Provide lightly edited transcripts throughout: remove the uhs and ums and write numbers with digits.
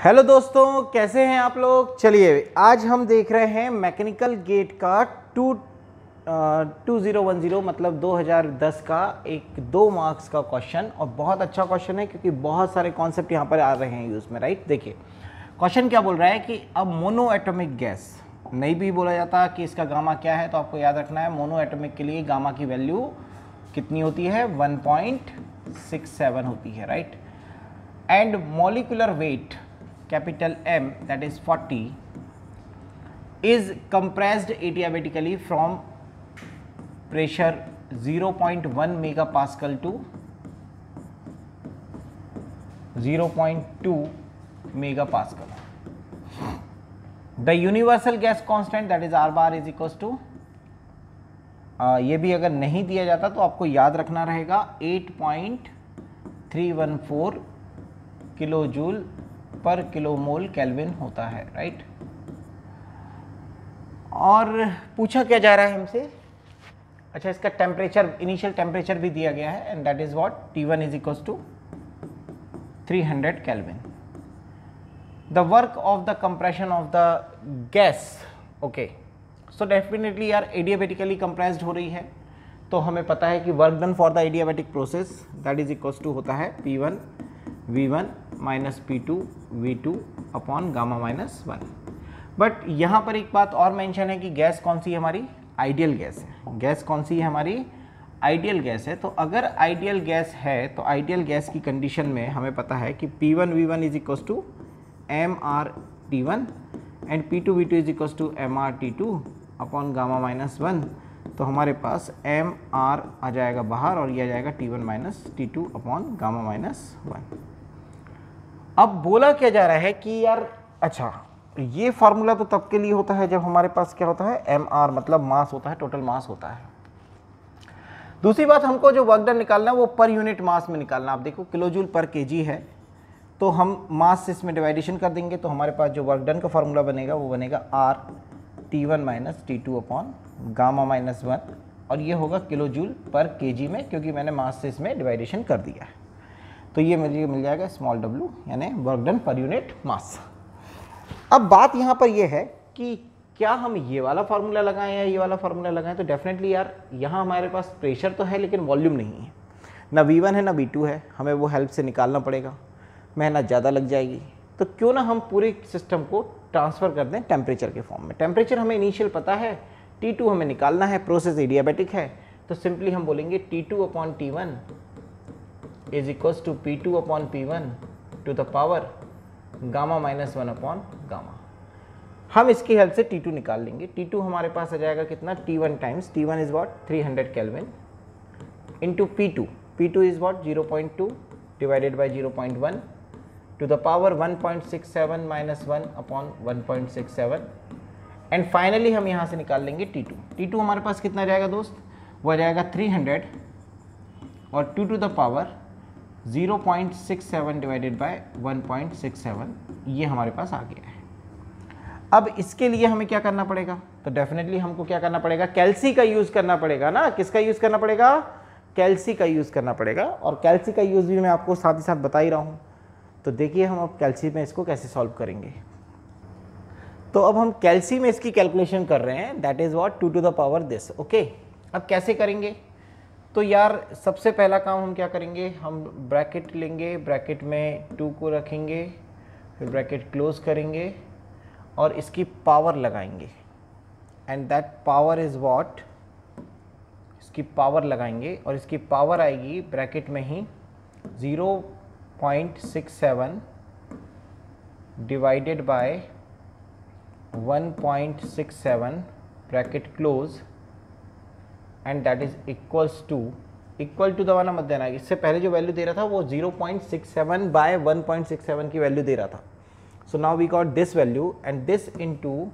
Hello दोस्तों, कैसे हैं आप लोग। चलिए आज हम देख रहे हैं मैकेनिकल गेट का 2010 मतलब 2010 का एक 2 मार्क्स का क्वेश्चन। और बहुत अच्छा क्वेश्चन है क्योंकि बहुत सारे कॉन्सेप्ट यहाँ पर आ रहे हैं यूज़ में, राइट। देखिए क्वेश्चन क्या बोल रहा है कि अब मोनो एटॉमिक गैस, नहीं भी बोला जाता कि इसका गामा क्या है, तो आपको याद रखना है मोनो एटॉमिक के लिए गामा की वैल्यू कितनी होती है, 1.67 होती है, right. And molecular weight capital M, that is 40, is compressed adiabatically from pressure 0.1 megapascal to 0.2 megapascal. The universal gas constant, that is R bar, is equals to ये भी अगर नहीं दिया जाता तो आपको याद रखना रहेगा 8.314 किलो जूल पर किलोमोल केल्विन होता है, राइट। और पूछा क्या जा रहा है हमसे, अच्छा इसका टेम्परेचर, इनिशियल टेम्परेचर भी दिया गया है, and that is what T1 is equals to 300 kelvin. The work of the compression of the gas, okay, so definitely यार एडियाबेटिकली कंप्रेस्ड हो रही है, तो हमें पता है कि work done for the adiabatic process that is equals to होता है P1 V1 minus P2 V2 upon gamma minus 1। But यहाँ पर एक बात और मेंशन है कि गैस कौन सी है हमारी, आइडियल गैस है। गैस कौन सी है हमारी, आइडियल गैस है। तो अगर आइडियल गैस है तो आइडियल गैस की कंडीशन में हमें पता है कि P1 V1 is equals to MR T1 and P2 V2 is equals to MR T2 upon gamma minus 1। तो हमारे पास MR आ जाएगा बाहर और ये आ जाएगा T1 minus T2 upon gamma minus 1। अब बोला क्या जा रहा है कि यार अच्छा ये फार्मूला तो तब के लिए होता है जब हमारे पास क्या होता है, MR मतलब मास होता है, टोटल मास होता है। दूसरी बात, हमको जो वर्क डन निकालना है वो पर यूनिट मास में निकालना। आप देखो किलो जूल पर केजी है, तो हम मास से इसमें डिवाइडेशन कर देंगे, तो हमारे पास जो वर्क डन का फार्मूला बनेगा वो बनेगा R T1 minus T2 upon gamma minus 1, और ये होगा किलो जूल पर केजी में, क्योंकि मैंने मास से इसमें डिवाइडेशन कर दिया है। तो ये मुझे मिल जाएगा स्मॉल w, यानी work done per unit mass. अब बात यहाँ पर ये है कि क्या हम ये वाला फार्मूला लगाएं या ये वाला फार्मूला लगाएं। तो डेफिनेटली यार यहाँ हमारे पास प्रेशर तो है लेकिन वॉल्यूम नहीं है, ना V1 है ना V2 है, हमें वो हेल्प से निकालना पड़ेगा, मेहनत ज़्यादा लग जाएगी। तो क्यों ना हम पूरे सिस्टम को ट्रांसफ़र कर दें टेम्परेचर के फॉर्म में। टेम्परेचर हमें इनिशियल पता है, T2 हमें निकालना है, प्रोसेस एडियाबेटिक है, तो सिंपली हम बोलेंगे T2 upon T1 is equals to P2 upon P1 to the power gamma minus 1 upon gamma. हम इसकी हेल्प से T2 निकाल लेंगे। T2 हमारे पास आ जाएगा कितना, T1 times T1 is what 300 kelvin into P2, P2 is what 0.2 divided by 0.1 to the power 1.67 minus 1 upon 1.67। And finally हम यहाँ से निकाल लेंगे T2। T2 हमारे पास कितना जाएगा दोस्त, वो आ जाएगा 300 और 2 to the power 0.67 divided by 1.67, ये हमारे पास आ गया है। अब इसके लिए हमें क्या करना पड़ेगा, तो डेफिनेटली हमको क्या करना पड़ेगा, कैल्सी का यूज़ करना पड़ेगा ना। किसका यूज़ करना पड़ेगा, कैल्सी का यूज़ करना पड़ेगा। और कैल्सी का यूज़ भी मैं आपको साथ ही साथ बता ही रहा हूँ। तो देखिए हम अब कैल्सी में इसको कैसे सॉल्व करेंगे। तो अब हम कैल्सी में इसकी कैलकुलेशन कर रहे हैं, that is what 2 to the power this, okay. अब कैसे करेंगे, तो यार सबसे पहला काम हम क्या करेंगे, हम ब्रैकेट लेंगे, ब्रैकेट में 2 को रखेंगे, फिर ब्रैकेट क्लोज करेंगे और इसकी पावर लगाएंगे, and that power is what, इसकी पावर लगाएंगे और इसकी पावर आएगी ब्रैकेट में ही 0.67 divided by 1.67 bracket close, and that is equals to, equal to दबाना मत देना, इससे पहले जो वैल्यू दे रहा था वो 0.67 बाय 1.67 की वैल्यू दे रहा था। So now we got this value and this into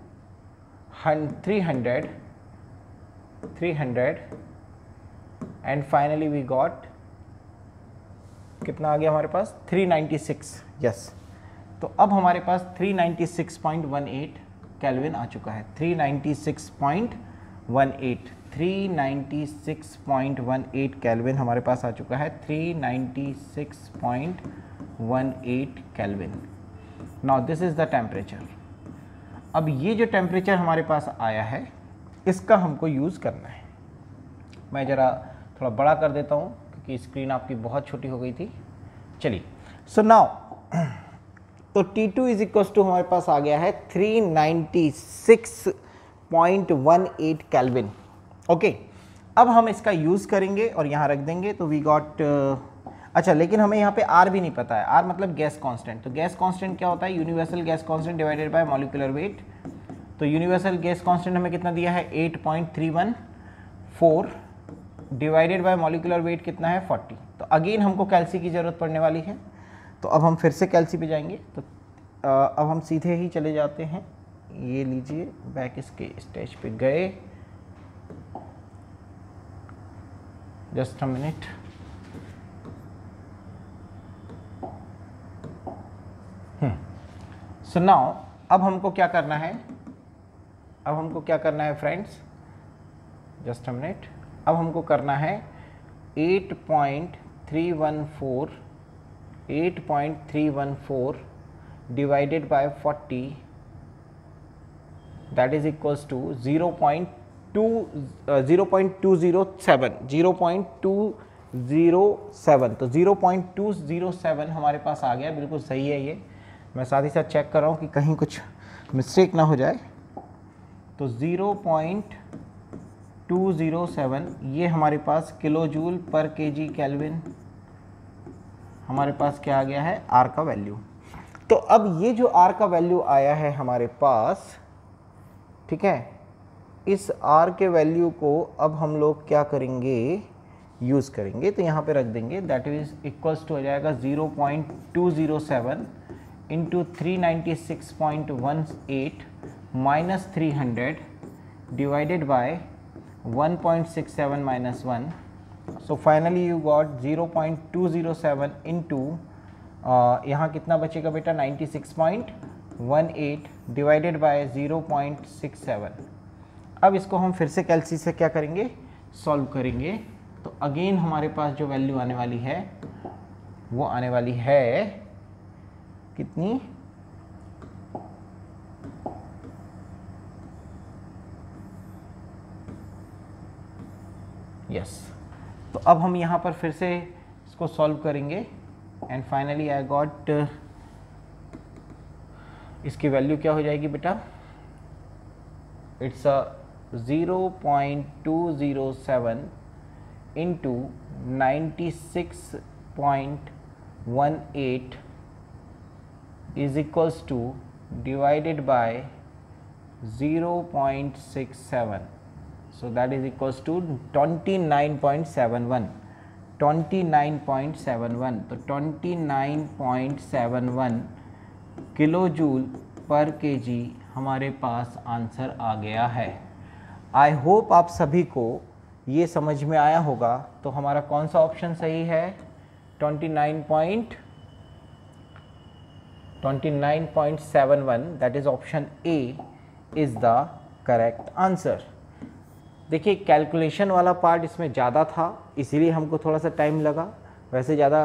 300 and finally we got कितना आ गया हमारे पास 396, यस। तो अब हमारे पास 396.18 केल्विन आ चुका है, 396.18 केल्विन हमारे पास आ चुका है, 396.18 kelvin. Now this is the temperature. अब ये जो टेम्परेचर हमारे पास आया है इसका हमको यूज़ करना है। मैं ज़रा थोड़ा बड़ा कर देता हूँ क्योंकि स्क्रीन आपकी बहुत छोटी हो गई थी। चलिए, सो नाउ तो T2 इज इक्वल टू हमारे पास आ गया है 396.18 केल्विन। ओके, अब हम इसका यूज़ करेंगे और यहाँ रख देंगे। तो वी गॉट अच्छा, लेकिन हमें यहाँ पे R भी नहीं पता है। R मतलब गैस कांस्टेंट। तो गैस कांस्टेंट क्या होता है? Universal gas constant divided by molecular weight. तो यूनिवर्सल गैस कांस्टेंट हमें कितना दिया है? 8.314 डिवाइडेड बाय मॉलिक्यूलर वेट कितना है? 40। तो अगेन हमको कैल्सी की ज़रूरत पड़ने वाली है। तो अब हम फिर से कैल्सी पे जाएंगे। तो अब हम सीधे ही चले जाते हैं, ये लीजिए, बैक इसके स्टेज पे गए। Just a minute. So now अब हमको क्या करना है? अब हमको क्या करना है फ्रेंड्स? Just a minute. अब हमको करना है 8.314 divided by 40, that is equals to 0.207। तो 0.207 हमारे पास आ गया। बिल्कुल सही है ये। मैं साथ ही साथ चेक कर रहा हूँ कि कहीं कुछ मिस्टेक ना हो जाए। तो 0.207 ये हमारे पास किलो जूल पर केजी केल्विन हमारे पास क्या आ गया है? R का वैल्यू। तो अब ये जो R का वैल्यू आया है हमारे पास, ठीक है, इस R के वैल्यू को अब हम लोग क्या करेंगे? यूज़ करेंगे। तो यहाँ पे रख देंगे, दैट इज इक्वल्स टू हो जाएगा 0.207 into 396.18 minus 300 divided by 1.67 minus 1। So finally you got 0.207 into यहाँ कितना बचेगा बेटा? 96.18 डिवाइडेड बाय 0.67। अब इसको हम फिर से कैल्सी से क्या करेंगे? सॉल्व करेंगे। तो अगेन हमारे पास जो वैल्यू आने वाली है वो आने वाली है कितनी? यस। तो अब हम यहाँ पर फिर से इसको सॉल्व करेंगे एंड फाइनली आई गॉट, इसकी वैल्यू क्या हो जाएगी बेटा? It's 0.207 into 96.18 is equals to divided by 0.67. So that is equals to 29.71. 29.71। तो 29.71 किलो जूल पर केजी हमारे पास आंसर आ गया है। आई होप आप सभी को ये समझ में आया होगा। तो हमारा कौन सा ऑप्शन सही है? 29.71, that is option A is the correct answer. देखिए, कैलकुलेशन वाला पार्ट इसमें ज़्यादा था, इसीलिए हमको थोड़ा सा टाइम लगा। वैसे ज़्यादा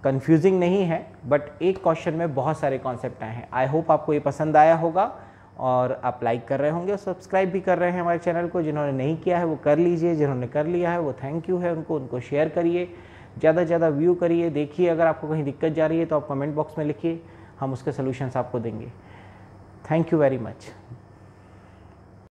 कंफ्यूजिंग नहीं है, बट एक क्वेश्चन में बहुत सारे कॉन्सेप्ट आए हैं। आई होप आपको ये पसंद आया होगा और आप लाइक कर रहे होंगे और सब्सक्राइब भी कर रहे हैं हमारे चैनल को। जिन्होंने नहीं किया है वो कर लीजिए, जिन्होंने कर लिया है वो थैंक यू है उनको शेयर करिए, ज़्यादा से ज़्यादा व्यू करिए। देखिए, अगर आपको कहीं दिक्कत जा रही है तो आप कमेंट बॉक्स में लिखिए, हम उसके सॉल्यूशंस आपको देंगे। Thank you very much.